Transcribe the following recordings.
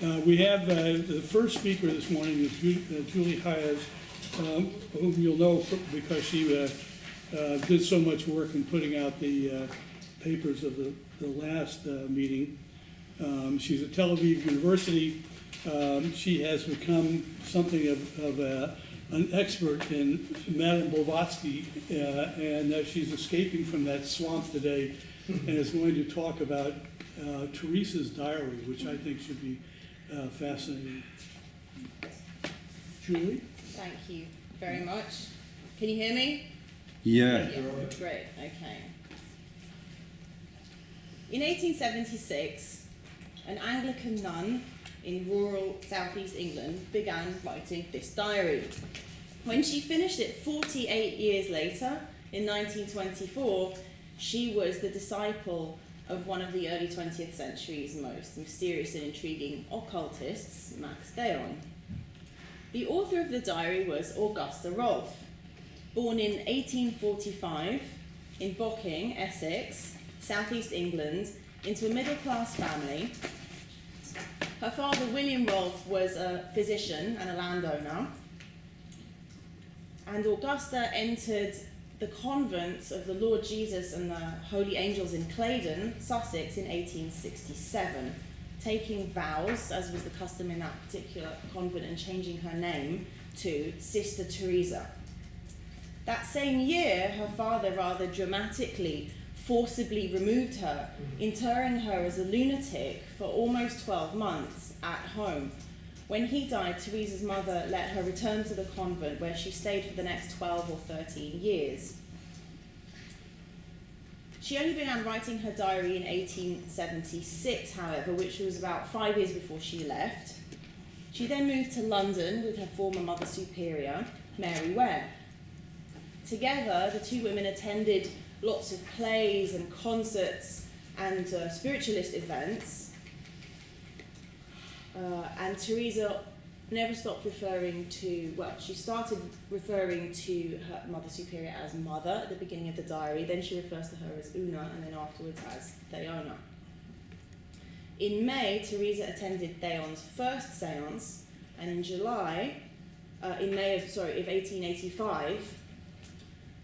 We have the first speaker this morning is Julie Hayes, whom you'll know because she did so much work in putting out the papers of the last meeting. She's at Tel Aviv University. She has become something of an expert in Madame Blavatsky, and she's escaping from that swamp today and is going to talk about Teresa's diary, which I think should be fascinating. Julie? Thank you very much. Can you hear me? Yeah. Great, okay. In 1876, an Anglican nun in rural southeast England began writing this diary. When she finished it 48 years later, in 1924, she was the disciple of one of the early 20th century's most mysterious and intriguing occultists, Max Theon. The author of the diary was Augusta Rolfe, born in 1845 in Bocking, Essex, southeast England, into a middle-class family. Her father, William Rolfe, was a physician and a landowner, and Augusta entered the convent of the Lord Jesus and the Holy Angels in Claydon, Sussex, in 1867, taking vows, as was the custom in that particular convent, and changing her name to Sister Teresa. That same year, her father rather dramatically, forcibly removed her, interring her as a lunatic for almost 12 months at home. When he died, Teresa's mother let her return to the convent, where she stayed for the next 12 or 13 years. She only began writing her diary in 1876, however, which was about 5 years before she left. She then moved to London with her former Mother Superior, Mary Ware. Together, the two women attended lots of plays and concerts and spiritualist events. And Teresa never stopped referring to, well, she started referring to her Mother Superior as Mother at the beginning of the diary, then she refers to her as Una, and then afterwards as Theona. In May, Teresa attended Theon's first seance, and in July, in May of 1885,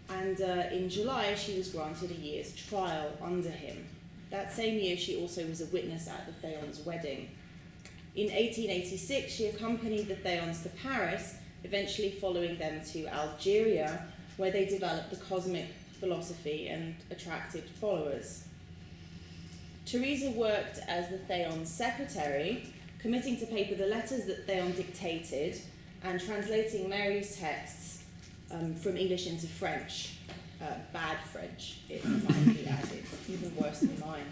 and in July she was granted a year's trial under him. That same year she also was a witness at the Theon's wedding. In 1886, she accompanied the Theons to Paris, eventually following them to Algeria, where they developed the cosmic philosophy and attracted followers. Teresa worked as the Theon's secretary, committing to paper the letters that Theon dictated and translating Mary's texts from English into French. Bad French, it might be added, even worse than mine.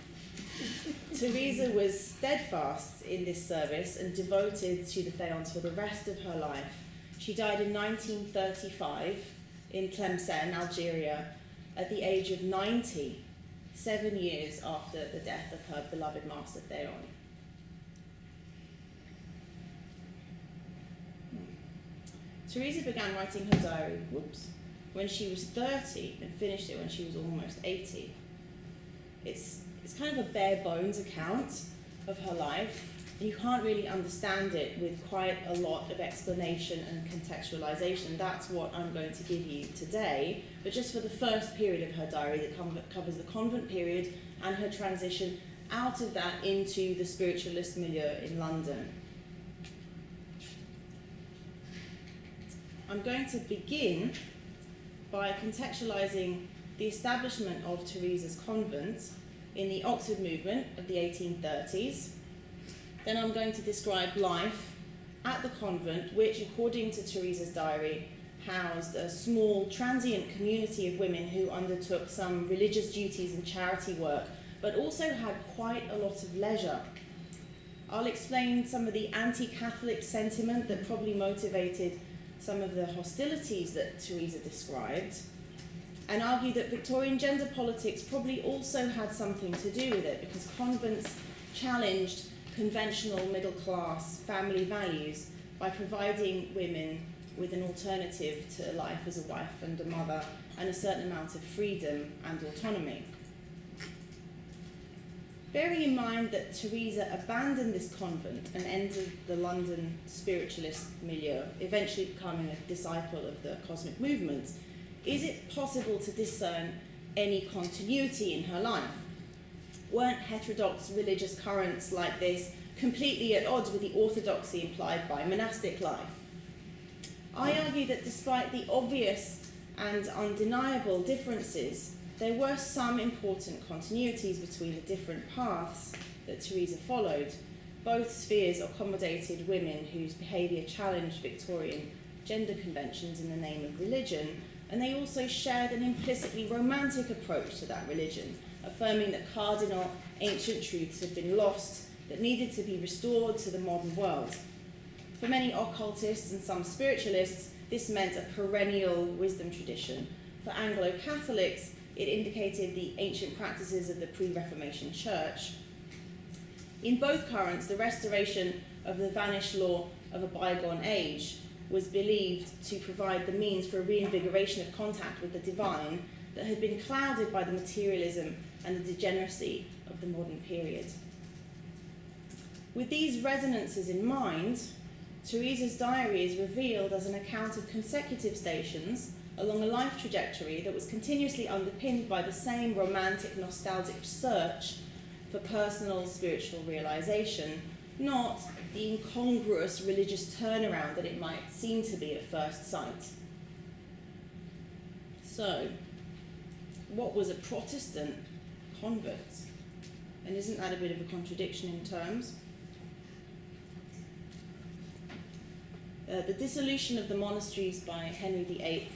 Teresa was steadfast in this service and devoted to the Theons for the rest of her life. She died in 1935 in Tlemcen, Algeria, at the age of 90, 7 years after the death of her beloved master Theon. Teresa began writing her diary when she was 30 and finished it when she was almost 80. It's kind of a bare bones account of her life, and you can't really understand it with quite a lot of explanation and contextualization. That's what I'm going to give you today, but just for the first period of her diary that covers the convent period and her transition out of that into the spiritualist milieu in London. I'm going to begin by contextualizing the establishment of Teresa's convent in the Oxford movement of the 1830s. Then I'm going to describe life at the convent, which, according to Teresa's diary, housed a small transient community of women who undertook some religious duties and charity work, but also had quite a lot of leisure. I'll explain some of the anti-Catholic sentiment that probably motivated some of the hostilities that Teresa described, and argue that Victorian gender politics probably also had something to do with it, because convents challenged conventional middle-class family values by providing women with an alternative to life as a wife and a mother, and a certain amount of freedom and autonomy. Bearing in mind that Teresa abandoned this convent and entered the London spiritualist milieu, eventually becoming a disciple of the cosmic movement, is it possible to discern any continuity in her life? Weren't heterodox religious currents like this completely at odds with the orthodoxy implied by monastic life? I argue that despite the obvious and undeniable differences, there were some important continuities between the different paths that Teresa followed. Both spheres accommodated women whose behaviour challenged Victorian gender conventions in the name of religion, and they also shared an implicitly romantic approach to that religion, affirming that cardinal ancient truths had been lost that needed to be restored to the modern world. For many occultists and some spiritualists, this meant a perennial wisdom tradition. For Anglo-Catholics, it indicated the ancient practices of the pre-Reformation Church. In both currents, the restoration of the vanished law of a bygone age was believed to provide the means for a reinvigoration of contact with the divine that had been clouded by the materialism and the degeneracy of the modern period. With these resonances in mind, Teresa's diary is revealed as an account of consecutive stations along a life trajectory that was continuously underpinned by the same romantic, nostalgic search for personal spiritual realization, not the incongruous religious turnaround that it might seem to be at first sight. So, what was a Protestant convert? And isn't that a bit of a contradiction in terms? The dissolution of the monasteries by Henry VIII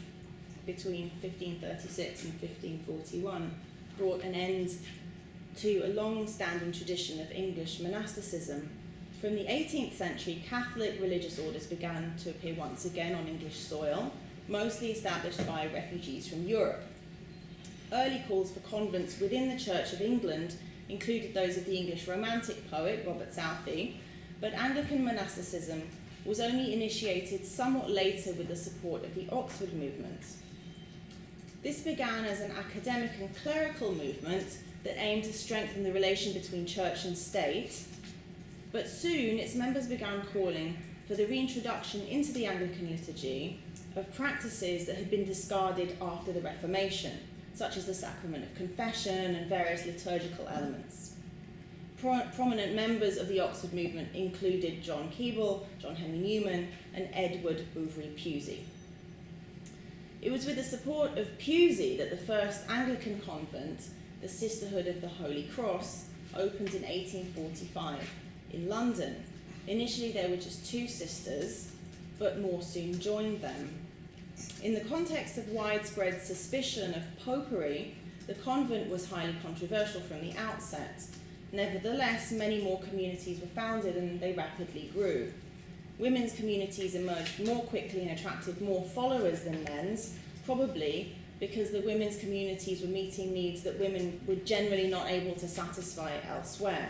between 1536 and 1541 brought an end to a long-standing tradition of English monasticism. From the 18th century, Catholic religious orders began to appear once again on English soil, mostly established by refugees from Europe. Early calls for convents within the Church of England included those of the English Romantic poet Robert Southey, but Anglican monasticism was only initiated somewhat later with the support of the Oxford movement. This began as an academic and clerical movement that aimed to strengthen the relation between church and state, but soon its members began calling for the reintroduction into the Anglican liturgy of practices that had been discarded after the Reformation, such as the sacrament of confession and various liturgical elements. Prominent members of the Oxford movement included John Keble, John Henry Newman, and Edward Bouverie Pusey. It was with the support of Pusey that the first Anglican convent, the Sisterhood of the Holy Cross, opened in 1845 in London. Initially there were just 2 sisters, but more soon joined them. In the context of widespread suspicion of popery, the convent was highly controversial from the outset. Nevertheless, many more communities were founded and they rapidly grew. Women's communities emerged more quickly and attracted more followers than men's, probably because the women's communities were meeting needs that women were generally not able to satisfy elsewhere.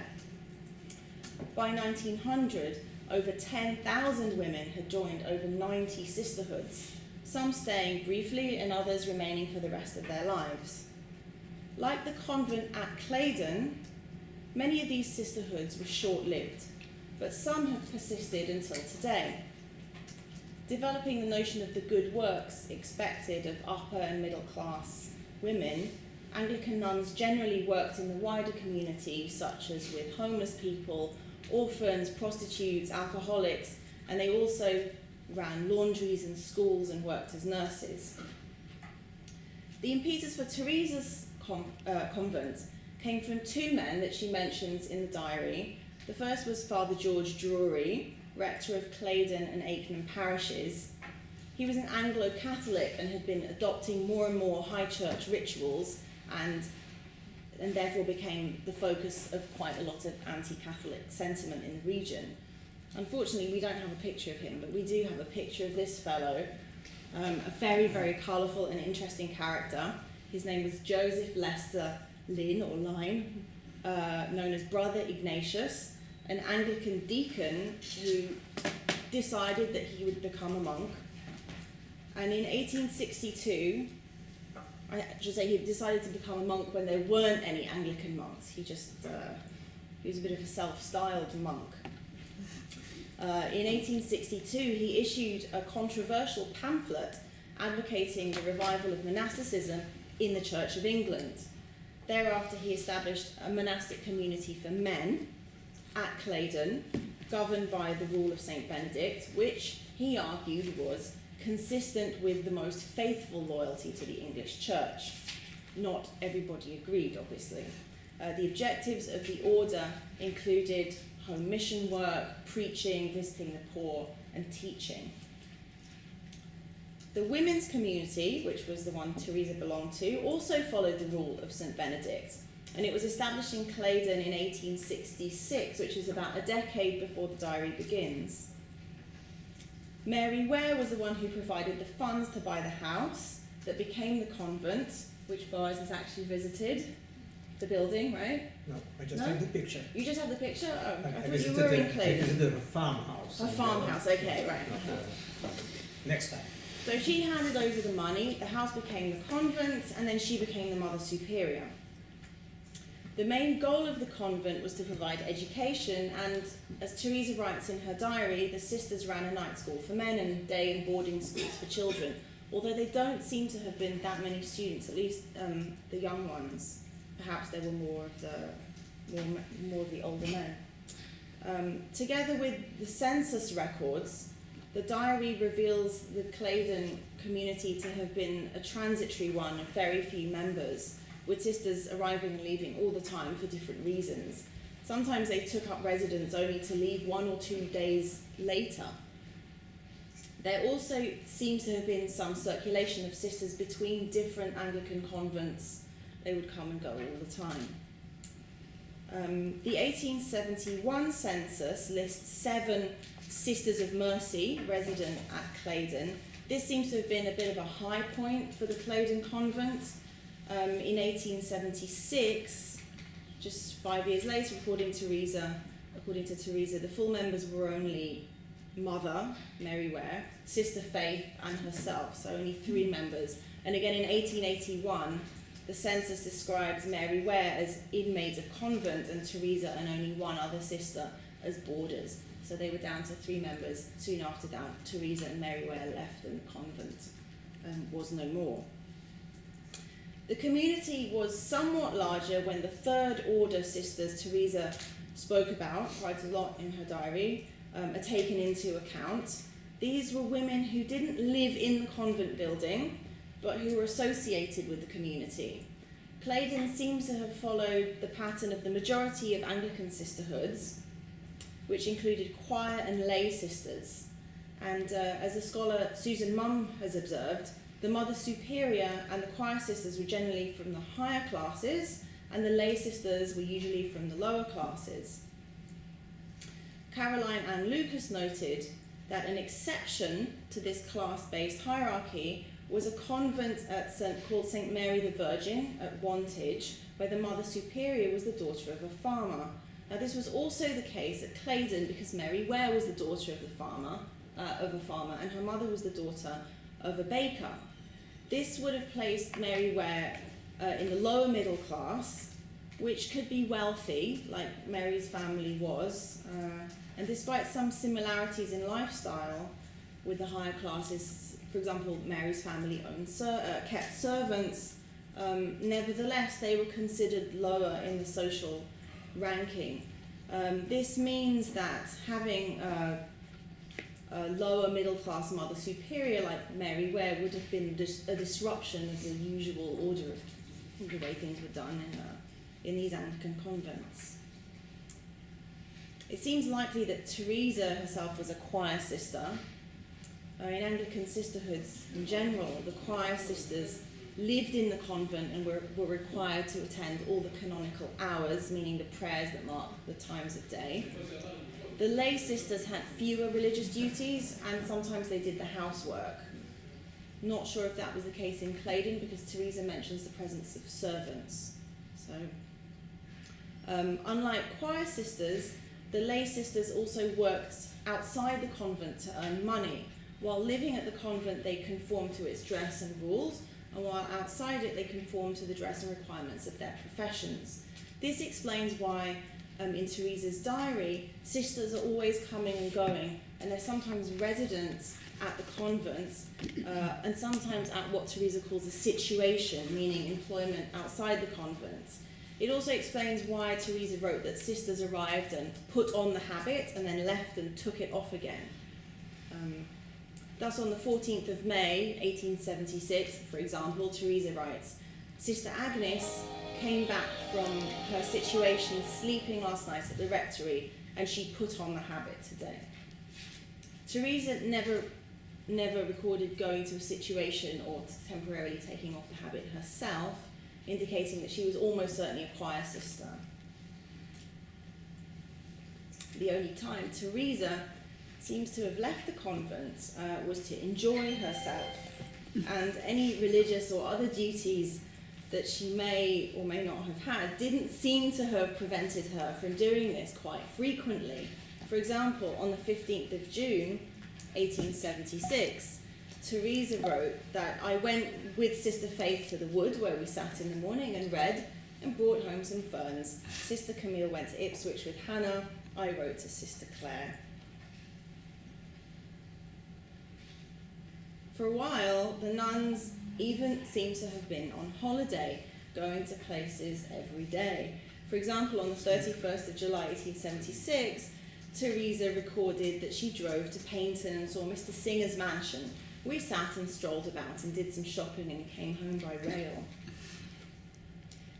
By 1900, over 10,000 women had joined over 90 sisterhoods, some staying briefly and others remaining for the rest of their lives. Like the convent at Claydon, many of these sisterhoods were short-lived, but some have persisted until today. Developing the notion of the good works expected of upper and middle class women, Anglican nuns generally worked in the wider community, such as with homeless people, orphans, prostitutes, alcoholics, and they also ran laundries and schools and worked as nurses. The impetus for Teresa's convent came from 2 men that she mentions in the diary. The first was Father George Drury, rector of Claydon and Akenham parishes. He was an Anglo-Catholic and had been adopting more and more high church rituals and therefore became the focus of quite a lot of anti-Catholic sentiment in the region. Unfortunately, we don't have a picture of him, but we do have a picture of this fellow, a very, very colourful and interesting character. His name was Joseph Lester Lynn, or Lyne, known as Brother Ignatius, an Anglican deacon who decided that he would become a monk. And in 1862, I should say he decided to become a monk when there weren't any Anglican monks. He just He was a bit of a self-styled monk. In 1862, he issued a controversial pamphlet advocating the revival of monasticism in the Church of England. Thereafter, he established a monastic community for men at Claydon, governed by the rule of St. Benedict, which he argued was consistent with the most faithful loyalty to the English Church. Not everybody agreed, obviously. The objectives of the order included home mission work, preaching, visiting the poor, and teaching. The women's community, which was the one Teresa belonged to, also followed the rule of St. Benedict, and it was established in Claydon in 1866, which is about a decade before the diary begins. Mary Ware was the one who provided the funds to buy the house that became the convent, which Boaz has actually visited, the building, right? No, I just have the picture. You just have the picture? Oh, I thought you visited were in I Claydon. visited a farmhouse. A farmhouse, okay, right. Next time. So she handed over the money, the house became the convent, and then she became the Mother Superior. The main goal of the convent was to provide education, and as Teresa writes in her diary, the sisters ran a night school for men and day and boarding schools for children, although they don't seem to have been that many students, at least the young ones. Perhaps there were more of the older men. Together with the census records, the diary reveals the Claydon community to have been a transitory one of very few members, with sisters arriving and leaving all the time for different reasons. Sometimes they took up residence only to leave 1 or 2 days later. There also seems to have been some circulation of sisters between different Anglican convents. They would come and go all the time. The 1871 census lists 7 Sisters of Mercy resident at Claydon. This seems to have been a bit of a high point for the Claydon convent. In 1876, just 5 years later, according to Teresa, the full members were only Mother, Mary Ware, Sister Faith, and herself, so only 3 members. And again, in 1881, the census describes Mary Ware as inmate of convent and Teresa and only 1 other sister as boarders. So they were down to 3 members. Soon after that, Teresa and Mary Ware left and the convent was no more. The community was somewhat larger when the Third Order sisters Teresa spoke about quite a lot in her diary are taken into account. These were women who didn't live in the convent building, but who were associated with the community. Claydon seems to have followed the pattern of the majority of Anglican sisterhoods, which included choir and lay sisters. And as the scholar Susan Mumm has observed, the Mother Superior and the choir sisters were generally from the higher classes, and the lay sisters were usually from the lower classes. Caroline Ann Lucas noted that an exception to this class-based hierarchy was a convent called St. Mary the Virgin at Wantage, where the Mother Superior was the daughter of a farmer. Now, this was also the case at Claydon because Mary Ware was the daughter of a farmer, and her mother was the daughter of a baker. This would have placed Mary Ware in the lower middle class, which could be wealthy, like Mary's family was, and despite some similarities in lifestyle with the higher classes, for example, Mary's family kept servants, nevertheless they were considered lower in the social ranking. This means that having a lower middle class Mother Superior like Mary Ware would have been a disruption of the usual order of the way things were done in these Anglican convents. It seems likely that Teresa herself was a choir sister. In Anglican sisterhoods in general, the choir sisters lived in the convent and were required to attend all the canonical hours, meaning the prayers that mark the times of day. The lay sisters had fewer religious duties, and sometimes they did the housework. Not sure if that was the case in Claydon, because Teresa mentions the presence of servants. So, unlike choir sisters, the lay sisters also worked outside the convent to earn money. While living at the convent, they conformed to its dress and rules, and while outside it, they conformed to the dress and requirements of their professions. This explains why in Teresa's diary, sisters are always coming and going, and they're sometimes residents at the convents, and sometimes at what Teresa calls a situation, meaning employment outside the convents. It also explains why Teresa wrote that sisters arrived and put on the habit and then left and took it off again. Thus, on the 14th of May, 1876, for example, Teresa writes, "Sister Agnes came back from her situation sleeping last night at the rectory, and she put on the habit today." Teresa never recorded going to a situation or temporarily taking off the habit herself, indicating that she was almost certainly a choir sister. The only time Teresa seems to have left the convent was to enjoy herself, and any religious or other duties that she may or may not have had didn't seem to have prevented her from doing this quite frequently. For example, on the 15th of June, 1876, Teresa wrote that "I went with Sister Faith to the wood where we sat in the morning and read and brought home some ferns. Sister Camille went to Ipswich with Hannah. I wrote to Sister Clare." For a while, the nuns even seem to have been on holiday, going to places every day. For example, on the 31st of July 1876, Teresa recorded that she drove to Paynton and saw Mr. Singer's mansion. "We sat and strolled about and did some shopping and came home by rail."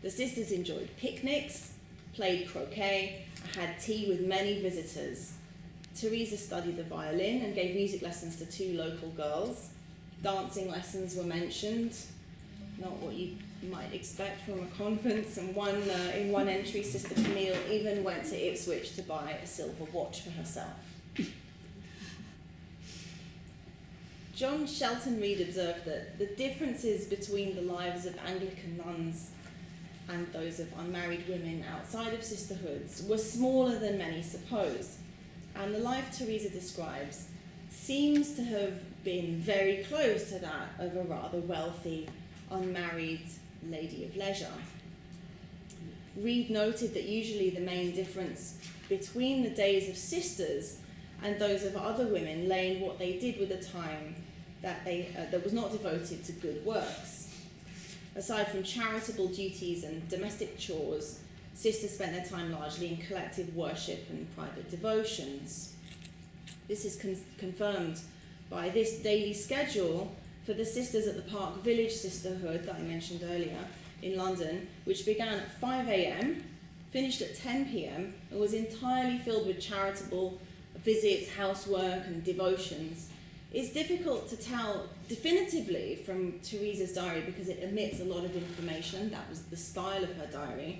The sisters enjoyed picnics, played croquet, had tea with many visitors. Teresa studied the violin and gave music lessons to 2 local girls. Dancing lessons were mentioned, not what you might expect from a convent, and in one entry, Sister Camille even went to Ipswich to buy a silver watch for herself. John Shelton Reed observed that the differences between the lives of Anglican nuns and those of unmarried women outside of sisterhoods were smaller than many supposed, and the life Teresa describes seems to have been very close to that of a rather wealthy, unmarried lady of leisure. Reed noted that usually the main difference between the days of sisters and those of other women lay in what they did with the time that was not devoted to good works. Aside from charitable duties and domestic chores, sisters spent their time largely in collective worship and private devotions. This is confirmed by this daily schedule for the sisters at the Park Village Sisterhood that I mentioned earlier in London, which began at 5 a.m, finished at 10 p.m, and was entirely filled with charitable visits, housework, and devotions. It's difficult to tell definitively from Teresa's diary because it omits a lot of information. That was the style of her diary.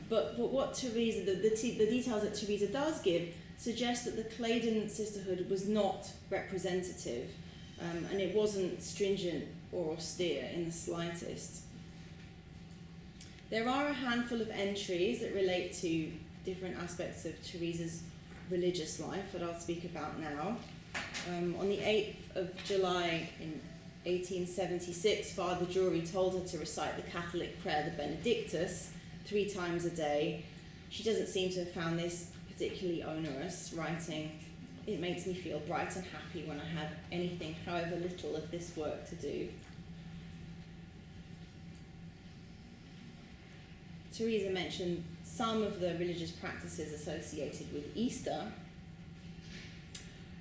But what Teresa, the details that Teresa does give suggest that the Claydon sisterhood was not representative, and it wasn't stringent or austere in the slightest. There are a handful of entries that relate to different aspects of Teresa's religious life that I'll speak about now. On the 8th of July in 1876, Father Drury told her to recite the Catholic prayer, the Benedictus, 3 times a day. She doesn't seem to have found this particularly onerous, writing, "It makes me feel bright and happy when I have anything, however little, of this work to do." Teresa mentioned some of the religious practices associated with Easter.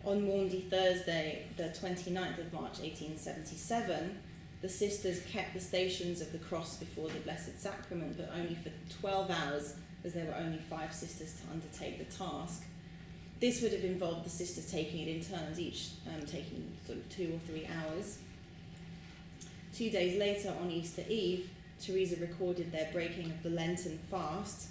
On Maundy Thursday, the 29th of March 1877, the sisters kept the Stations of the Cross before the Blessed Sacrament, but only for 12 hours, as there were only 5 sisters to undertake the task. This would have involved the sisters taking it in turns, each taking sort of 2 or 3 hours. 2 days later, on Easter Eve, Teresa recorded their breaking of the Lenten fast.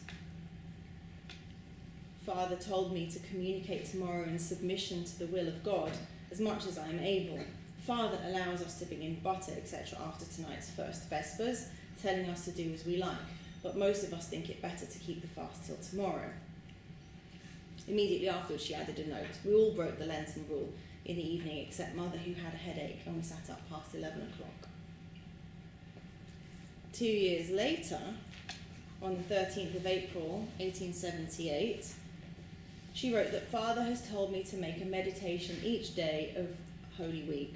"Father told me to communicate tomorrow in submission to the will of God as much as I am able. Father allows us to begin butter, etc. after tonight's first Vespers, telling us to do as we like, but most of us think it better to keep the fast till tomorrow." Immediately afterwards, she added a note. "We all broke the Lenten rule in the evening except Mother, who had a headache, and we sat up past 11 o'clock. 2 years later, on the 13th of April, 1878, she wrote that Father has told me to make a meditation each day of Holy Week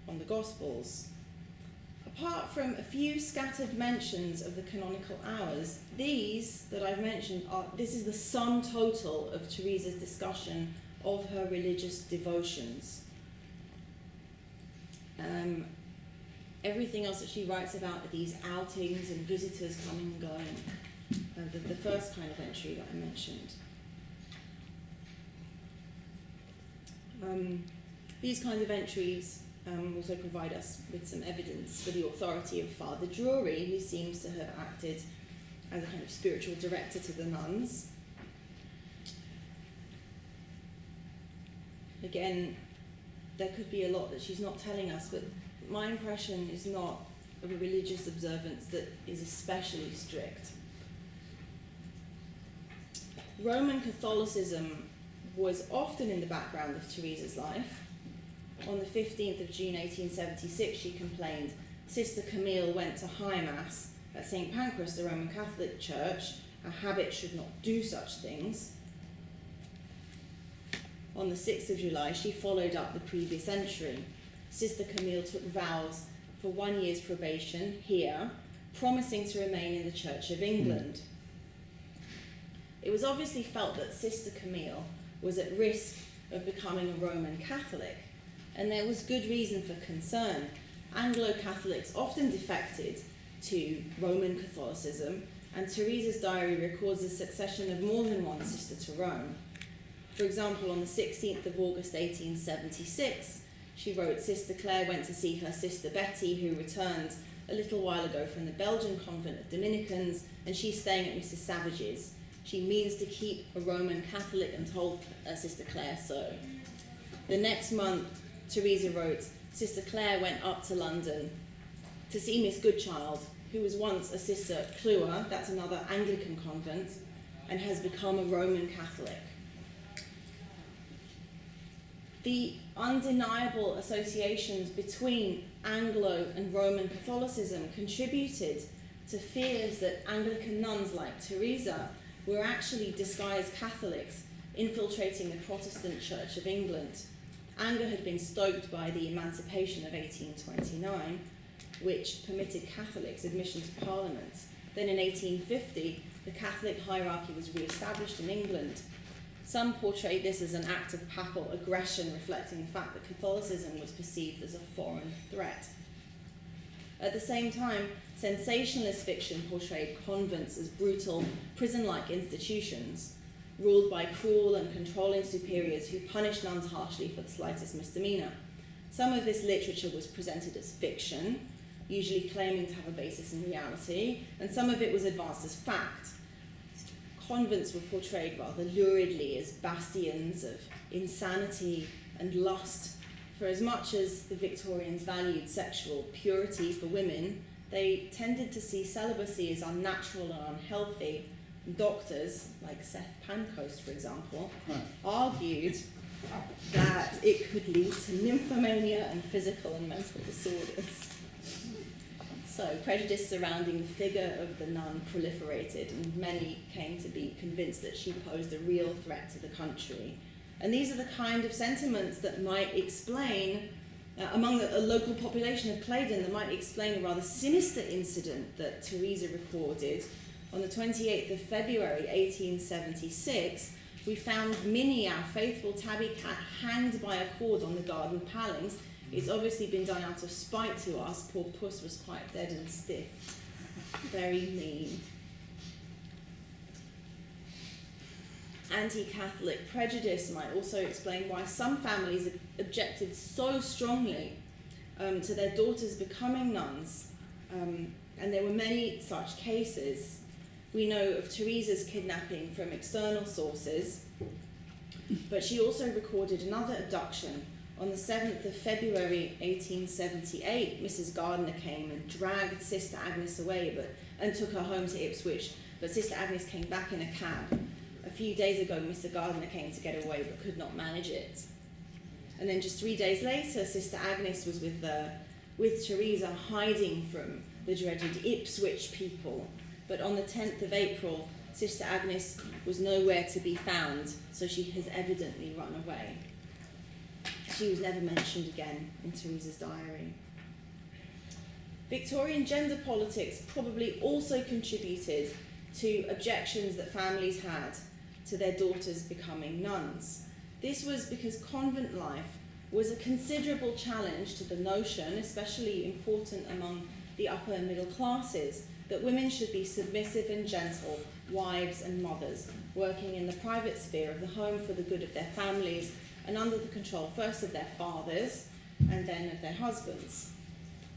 on the Gospels. Apart from a few scattered mentions of the canonical hours, these that I've mentioned this is the sum total of Teresa's discussion of her religious devotions. Everything else that she writes about are these outings and visitors coming and going. The first kind of entry that I mentioned. These kinds of entries also provide us with some evidence for the authority of Father Drury, who seems to have acted as a kind of spiritual director to the nuns. Again, there could be a lot that she's not telling us, but my impression is not of a religious observance that is especially strict. Roman Catholicism was often in the background of Teresa's life. On the 15th of June 1876, she complained, Sister Camille went to High Mass at St. Pancras, the Roman Catholic Church. A habit should not do such things. On the 6th of July, she followed up the previous entry. Sister Camille took vows for 1 year's probation here, promising to remain in the Church of England. It was obviously felt that Sister Camille was at risk of becoming a Roman Catholic, and there was good reason for concern. Anglo-Catholics often defected to Roman Catholicism, and Teresa's diary records the succession of more than one sister to Rome. For example, on the 16th of August 1876, she wrote, Sister Clare went to see her sister Betty, who returned a little while ago from the Belgian convent of Dominicans, and she's staying at Mrs. Savage's. She means to keep a Roman Catholic and told Sister Clare so. The next month, Teresa wrote, Sister Clare went up to London to see Miss Goodchild, who was once a Sister at Clewer, that's another Anglican convent, and has become a Roman Catholic. The undeniable associations between Anglo and Roman Catholicism contributed to fears that Anglican nuns like Teresa were actually disguised Catholics infiltrating the Protestant Church of England. Anger had been stoked by the Emancipation of 1829, which permitted Catholics admission to Parliament. Then in 1850, the Catholic hierarchy was re-established in England. Some portrayed this as an act of papal aggression, reflecting the fact that Catholicism was perceived as a foreign threat. At the same time, sensationalist fiction portrayed convents as brutal, prison-like institutions, ruled by cruel and controlling superiors who punished nuns harshly for the slightest misdemeanor. Some of this literature was presented as fiction, usually claiming to have a basis in reality, and some of it was advanced as fact. Convents were portrayed rather luridly as bastions of insanity and lust. For as much as the Victorians valued sexual purity for women, they tended to see celibacy as unnatural and unhealthy. Doctors, like Seth Pancoast, for example, argued that it could lead to nymphomania and physical and mental disorders. So prejudice surrounding the figure of the nun proliferated, and many came to be convinced that she posed a real threat to the country. And these are the kind of sentiments that might explain, among a local population of Claydon, that might explain a rather sinister incident that Teresa recorded. On the 28th of February 1876, we found Minnie, our faithful tabby cat, hanged by a cord on the garden palings. It's obviously been done out of spite to us. Poor puss was quite dead and stiff. Very mean. Anti-Catholic prejudice might also explain why some families objected so strongly to their daughters becoming nuns. And there were many such cases. We know of Teresa's kidnapping from external sources, but she also recorded another abduction. On the 7th of February 1878, Mrs. Gardiner came and dragged Sister Agnes away and took her home to Ipswich, but Sister Agnes came back in a cab. A few days ago, Mr. Gardiner came to get away but could not manage it. And then just 3 days later, Sister Agnes was with Teresa, hiding from the dreaded Ipswich people. but on the 10th of April, Sister Agnes was nowhere to be found, so she has evidently run away. She was never mentioned again in Teresa's diary. Victorian gender politics probably also contributed to objections that families had to their daughters becoming nuns. This was because convent life was a considerable challenge to the notion, especially important among the upper and middle classes, that women should be submissive and gentle wives and mothers, working in the private sphere of the home for the good of their families and under the control first of their fathers and then of their husbands.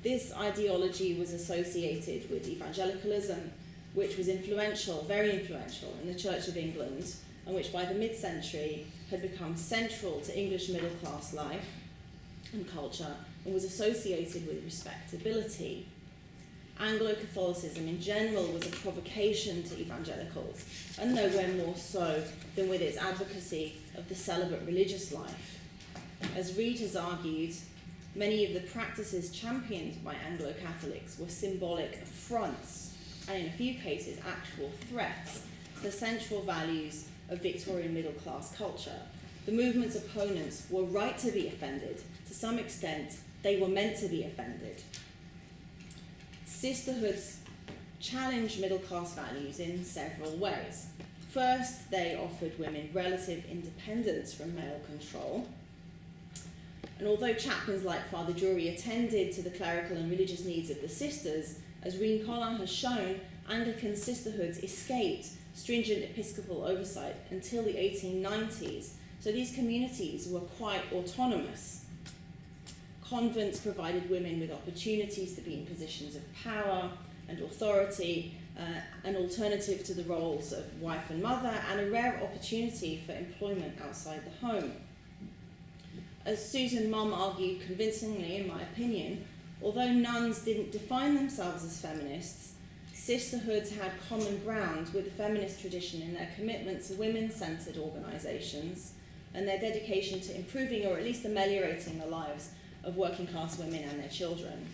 This ideology was associated with evangelicalism, which was influential, very influential, in the Church of England, and which by the mid-century had become central to English middle-class life and culture and was associated with respectability. Anglo-Catholicism in general was a provocation to evangelicals, and nowhere more so than with its advocacy of the celibate religious life. As Reid has argued, many of the practices championed by Anglo-Catholics were symbolic affronts, and in a few cases actual threats, to the central values of Victorian middle-class culture. The movement's opponents were right to be offended. To some extent, they were meant to be offended. Sisterhoods challenged middle-class values in several ways. First, they offered women relative independence from male control. And although chaplains like Father Jury attended to the clerical and religious needs of the sisters, as Reen Collin has shown, Anglican sisterhoods escaped stringent episcopal oversight until the 1890s, so these communities were quite autonomous. Convents provided women with opportunities to be in positions of power and authority, an alternative to the roles of wife and mother, and a rare opportunity for employment outside the home. As Susan Mumm argued convincingly, in my opinion, although nuns didn't define themselves as feminists, sisterhoods had common ground with the feminist tradition in their commitment to women-centred organisations and their dedication to improving or at least ameliorating the lives of working-class women and their children.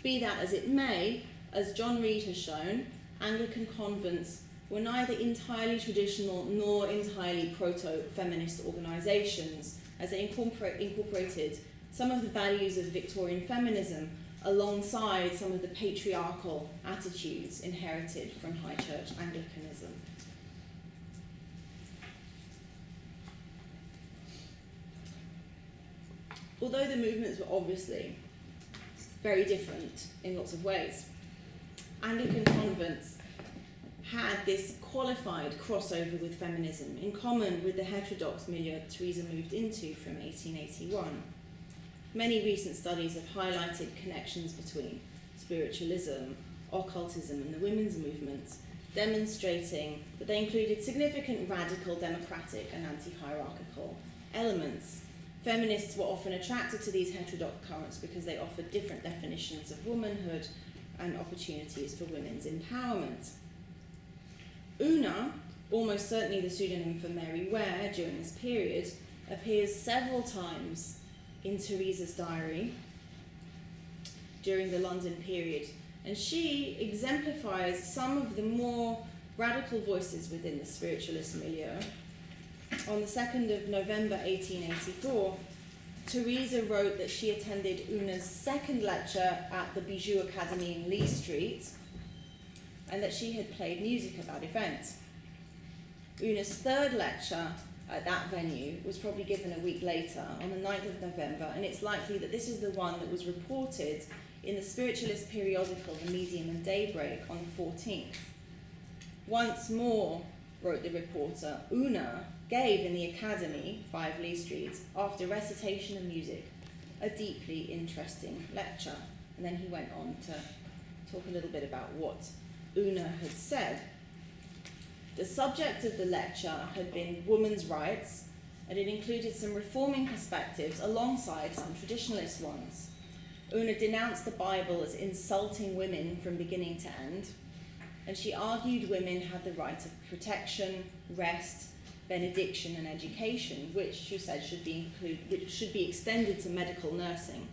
Be that as it may, as John Reid has shown, Anglican convents were neither entirely traditional nor entirely proto-feminist organisations, as they incorporated some of the values of Victorian feminism alongside some of the patriarchal attitudes inherited from High Church Anglicanism. Although the movements were obviously very different in lots of ways, Anglican convents had this qualified crossover with feminism in common with the heterodox milieu Teresa moved into from 1881. Many recent studies have highlighted connections between spiritualism, occultism, and the women's movements, demonstrating that they included significant radical democratic and anti-hierarchical elements. Feminists were often attracted to these heterodox currents because they offered different definitions of womanhood and opportunities for women's empowerment. Una, almost certainly the pseudonym for Mary Ware during this period, appears several times in Teresa's diary during the London period, and she exemplifies some of the more radical voices within the spiritualist milieu. On the 2nd of November 1884, Teresa wrote that she attended Una's second lecture at the Bijou Academy in Lee Street, and that she had played music at that event. Una's third lecture at that venue was probably given a week later, on the 9th of November, and it's likely that this is the one that was reported in the spiritualist periodical The Medium and Daybreak on the 14th. Once more, wrote the reporter, Una gave in the Academy, 5 Lee Street, after recitation of music, a deeply interesting lecture. And then he went on to talk a little bit about what Una had said. The subject of the lecture had been women's rights, and it included some reforming perspectives alongside some traditionalist ones. Una denounced the Bible as insulting women from beginning to end, and she argued women had the right of protection, rest, benediction, and education, which she said should be extended to medical nursing.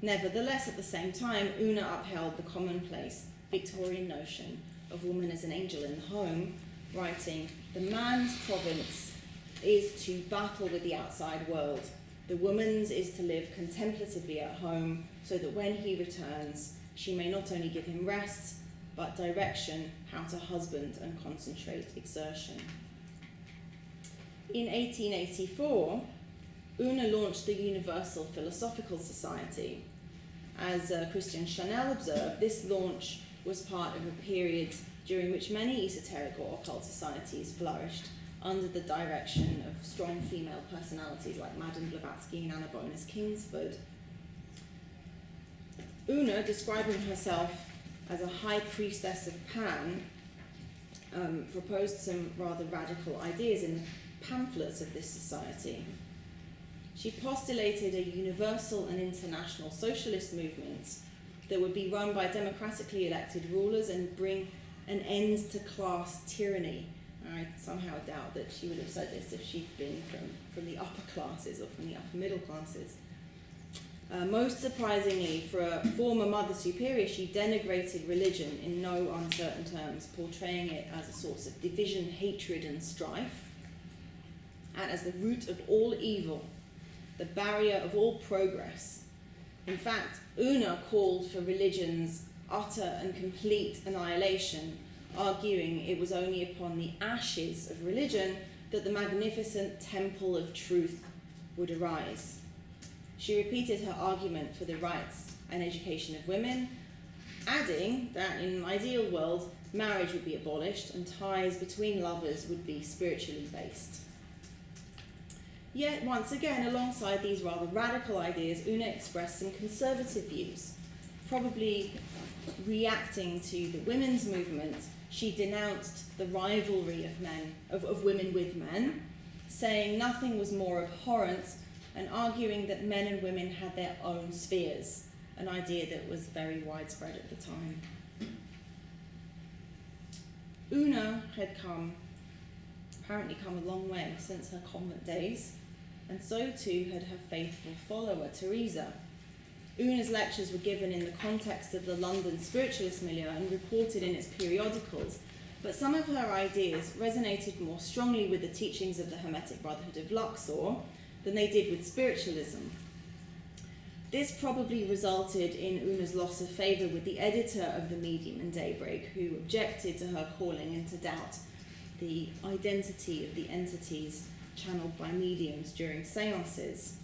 Nevertheless, at the same time, Una upheld the commonplace Victorian notion of woman as an angel in the home, writing, "The man's province is to battle with the outside world. The woman's is to live contemplatively at home, so that when he returns, she may not only give him rest, but direction how to husband and concentrate exertion." In 1884, Una launched the Universal Philosophical Society. As Christian Chanel observed, this launch was part of a period during which many esoteric or occult societies flourished under the direction of strong female personalities like Madame Blavatsky and Anna Bonus Kingsford. Una, describing herself as a high priestess of Pan, proposed some rather radical ideas in the pamphlets of this society. She postulated a universal and international socialist movement that would be run by democratically elected rulers and bring an end to class tyranny. I somehow doubt that she would have said this if she'd been from the upper classes or from the upper middle classes. Most surprisingly, for a former Mother Superior, she denigrated religion in no uncertain terms, portraying it as a source of division, hatred, and strife, and as the root of all evil, the barrier of all progress. In fact, Una called for religion's utter and complete annihilation, arguing it was only upon the ashes of religion that the magnificent temple of truth would arise. She repeated her argument for the rights and education of women, adding that in an ideal world, marriage would be abolished and ties between lovers would be spiritually based. Yet, once again, alongside these rather radical ideas, Una expressed some conservative views. Probably reacting to the women's movement, she denounced the rivalry of women with men, saying nothing was more abhorrent, and arguing that men and women had their own spheres, an idea that was very widespread at the time. Una had apparently come a long way since her convent days, and so too had her faithful follower, Teresa. Una's lectures were given in the context of the London spiritualist milieu and reported in its periodicals, but some of her ideas resonated more strongly with the teachings of the Hermetic Brotherhood of Luxor than they did with spiritualism. This probably resulted in Una's loss of favour with the editor of the Medium and Daybreak, who objected to her calling into doubt the identity of the entities channeled by mediums during seances.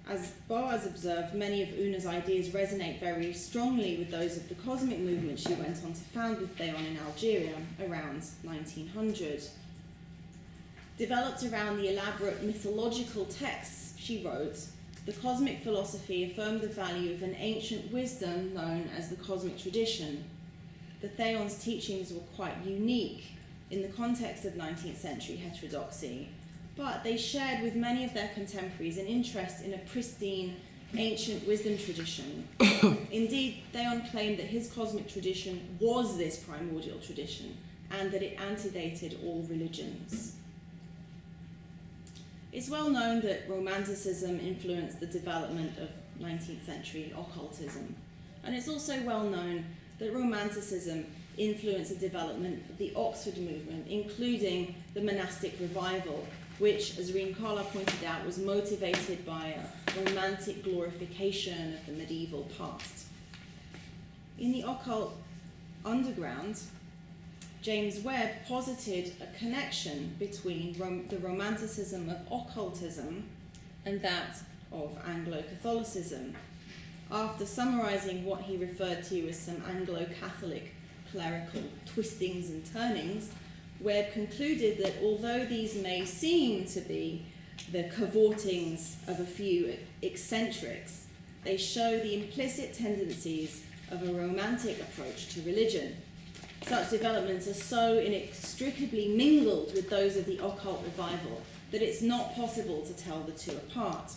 As Boaz observed, many of Una's ideas resonate very strongly with those of the cosmic movement she went on to found with Theon in Algeria around 1900. Developed around the elaborate mythological texts she wrote, the cosmic philosophy affirmed the value of an ancient wisdom known as the cosmic tradition. The Theon's teachings were quite unique in the context of 19th century heterodoxy, but they shared with many of their contemporaries an interest in a pristine, ancient wisdom tradition. Indeed, Theon claimed that his cosmic tradition was this primordial tradition, and that it antedated all religions. It's well known that Romanticism influenced the development of 19th century occultism, and it's also well known that Romanticism influenced the development of the Oxford movement, including the monastic revival, which, as Rincala pointed out, was motivated by a romantic glorification of the medieval past. In the occult underground, James Webb posited a connection between the romanticism of occultism and that of Anglo-Catholicism. After summarizing what he referred to as some Anglo-Catholic clerical twistings and turnings, Webb concluded that although these may seem to be the cavortings of a few eccentrics, they show the implicit tendencies of a romantic approach to religion. Such developments are so inextricably mingled with those of the occult revival that it's not possible to tell the two apart.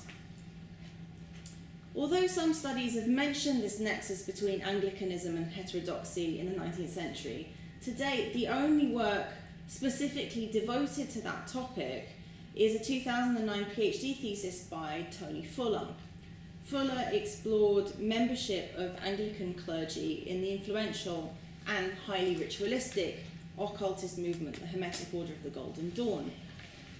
Although some studies have mentioned this nexus between Anglicanism and heterodoxy in the 19th century, to date the only work specifically devoted to that topic is a 2009 PhD thesis by Tony Fuller. Fuller explored membership of Anglican clergy in the influential and highly ritualistic occultist movement, the Hermetic Order of the Golden Dawn.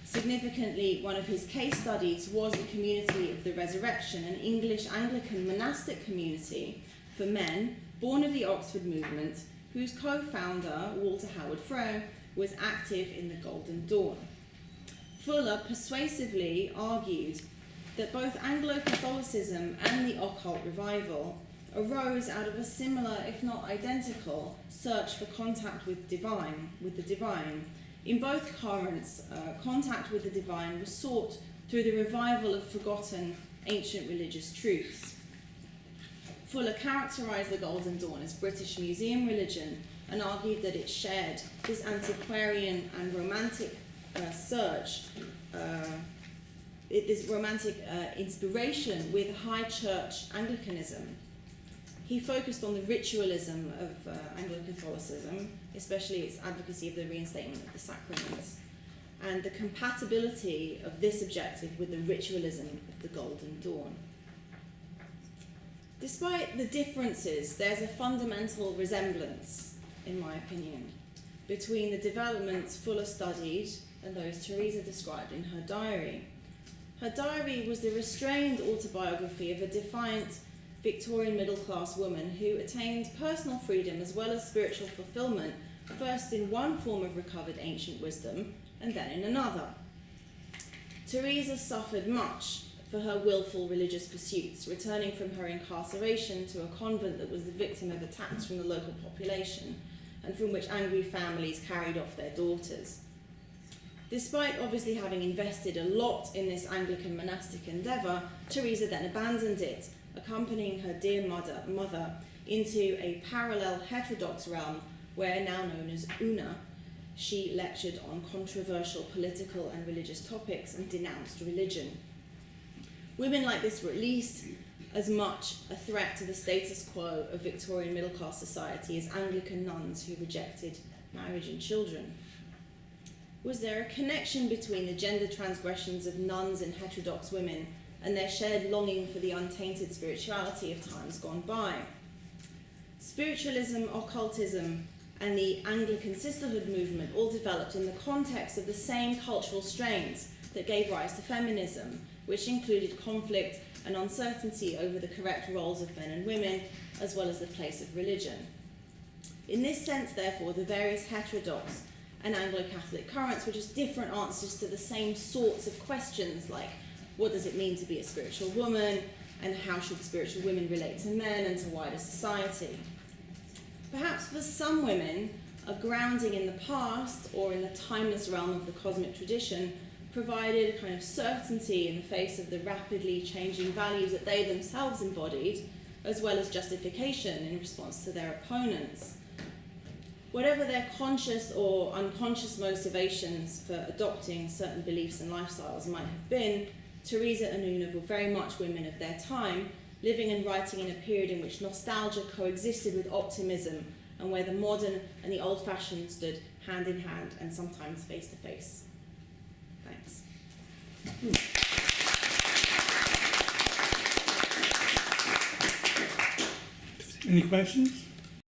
Significantly, one of his case studies was the Community of the Resurrection, an English Anglican monastic community for men born of the Oxford movement, whose co-founder, Walter Howard Frere, was active in the Golden Dawn. Fuller persuasively argued that both Anglo-Catholicism and the occult revival arose out of a similar, if not identical, search for contact with the divine. In both currents, contact with the divine was sought through the revival of forgotten ancient religious truths. Fuller characterised the Golden Dawn as British museum religion and argued that it shared this antiquarian and romantic search, this romantic inspiration with high church Anglicanism. He focused on the ritualism of Anglo-Catholicism, especially its advocacy of the reinstatement of the sacraments, and the compatibility of this objective with the ritualism of the Golden Dawn. Despite the differences, there's a fundamental resemblance, in my opinion, between the developments Fuller studied and those Teresa described in her diary. Her diary was the restrained autobiography of a defiant Victorian middle-class woman who attained personal freedom as well as spiritual fulfillment, first in one form of recovered ancient wisdom and then in another. Teresa suffered much for her willful religious pursuits, returning from her incarceration to a convent that was the victim of attacks from the local population and from which angry families carried off their daughters. Despite obviously having invested a lot in this Anglican monastic endeavour, Teresa then abandoned it, accompanying her dear mother into a parallel heterodox realm where, now known as Una, she lectured on controversial political and religious topics and denounced religion. Women like this were at least as much a threat to the status quo of Victorian middle-class society as Anglican nuns who rejected marriage and children. Was there a connection between the gender transgressions of nuns and heterodox women and their shared longing for the untainted spirituality of times gone by? Spiritualism, occultism, and the Anglican sisterhood movement all developed in the context of the same cultural strains that gave rise to feminism, which included conflict and uncertainty over the correct roles of men and women, as well as the place of religion. In this sense, therefore, the various heterodox and Anglo-Catholic currents were just different answers to the same sorts of questions, like what does it mean to be a spiritual woman, and how should spiritual women relate to men and to wider society. Perhaps for some women, a grounding in the past or in the timeless realm of the cosmic tradition provided a kind of certainty in the face of the rapidly changing values that they themselves embodied, as well as justification in response to their opponents. Whatever their conscious or unconscious motivations for adopting certain beliefs and lifestyles might have been, Teresa and Una were very much women of their time, living and writing in a period in which nostalgia coexisted with optimism and where the modern and the old-fashioned stood hand in hand and sometimes face to face. Thanks. Any questions?